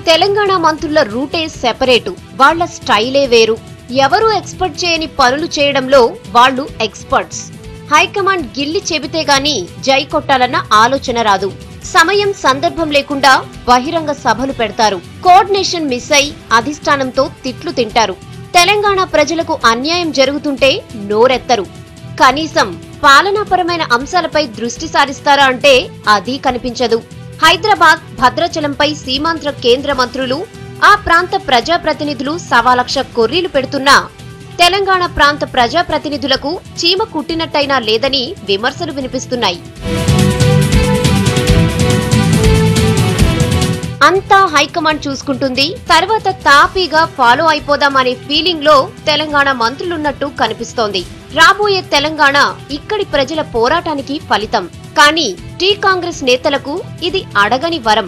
తెలంగాణ మంత్రుల రూటే సెపరేటు, వాళ్ల స్టైలే వేరు. ఎవరూ ఎక్స్పెక్ట్ చేయని పనులు చేయడంలో వాళ్లు ఎక్స్పర్ట్స్. హైకమాండ్ గిల్లి చెబితే గాని జై కొట్టాలన్న ఆలోచన రాదు. సమయం సందర్భం లేకుండా బహిరంగ సభలు పెడతారు. కోఆర్డినేషన్ మిస్ అయి అధిష్టానంతో తిట్లు తింటారు. తెలంగాణ ప్రజలకు అన్యాయం జరుగుతుంటే నోరెత్తరు. కనీసం పాలనాపరమైన అంశాలపై దృష్టి సారిస్తారా అంటే అదీ కనిపించదు. హైదరాబాద్, భద్రాచలంపై సీమాంధ్ర కేంద్ర మంత్రులు, ఆ ప్రాంత ప్రజాప్రతినిధులు సవాలక్ష కొర్రీలు పెడుతున్నా తెలంగాణ ప్రాంత ప్రజాప్రతినిధులకు చీమ కుట్టినట్టయినా లేదని విమర్శలు వినిపిస్తున్నాయి. అంతా హైకమాండ్ చూసుకుంటుంది, తర్వాత తాపీగా ఫాలో అయిపోదామనే ఫీలింగ్ లో తెలంగాణ మంత్రులున్నట్టు కనిపిస్తోంది. రాబోయే తెలంగాణ ఇక్కడి ప్రజల పోరాటానికి ఫలితం. కానీ టీ కాంగ్రెస్ నేతలకు ఇది అడగని వరం.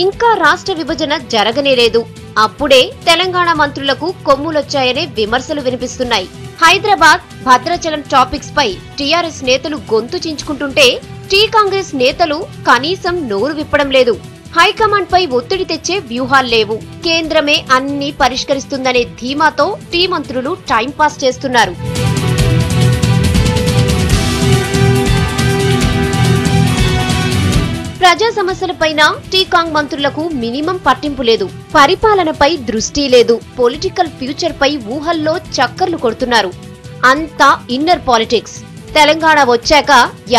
ఇంకా రాష్ట్ర విభజన జరగనేలేదు, అప్పుడే తెలంగాణ మంత్రులకు కొమ్ములొచ్చాయనే విమర్శలు వినిపిస్తున్నాయి. హైదరాబాద్, భద్రాచలం టాపిక్స్ పై టీఆర్ఎస్ నేతలు గొంతు చించుకుంటుంటే టీ కాంగ్రెస్ నేతలు కనీసం నోరు విప్పడం లేదు. హైకమాండ్ పై ఒత్తిడి తెచ్చే వ్యూహాల్లేవు. కేంద్రమే అన్ని పరిష్కరిస్తుందనే ధీమాతో టీ మంత్రులు టైంపాస్ చేస్తున్నారు. ప్రజా సమస్యలపైన టీకాంగ్ మంత్రులకు మినిమం పట్టింపు లేదు. పరిపాలనపై దృష్టి లేదు. పొలిటికల్ ఫ్యూచర్ పై ఊహల్లో చక్కర్లు కొడుతున్నారు. అంతా ఇన్నర్ పాలిటిక్స్. తెలంగాణ వచ్చాక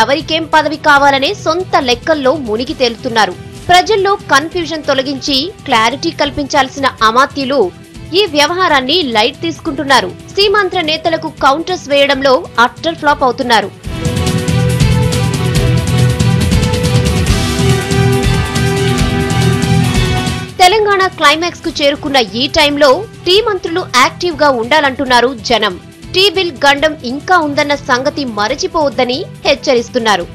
ఎవరికేం పదవి కావాలనే సొంత లెక్కల్లో మునిగి తేలుతున్నారు. ప్రజల్లో కన్ఫ్యూజన్ తొలగించి క్లారిటీ కల్పించాల్సిన అమాత్యులు ఈ వ్యవహారాన్ని లైట్ తీసుకుంటున్నారు. సీమాంధ్ర నేతలకు కౌంటర్స్ వేయడంలో అట్టర్ ఫ్లాప్ అవుతున్నారు. తెలంగాణ క్లైమాక్స్ కు చేరుకున్న ఈ టైంలో టీ మంత్రులు యాక్టివ్ గా ఉండాలంటున్నారు జనం. టీ బిల్ గండం ఇంకా ఉందన్న సంగతి మరచిపోవద్దని హెచ్చరిస్తున్నారు.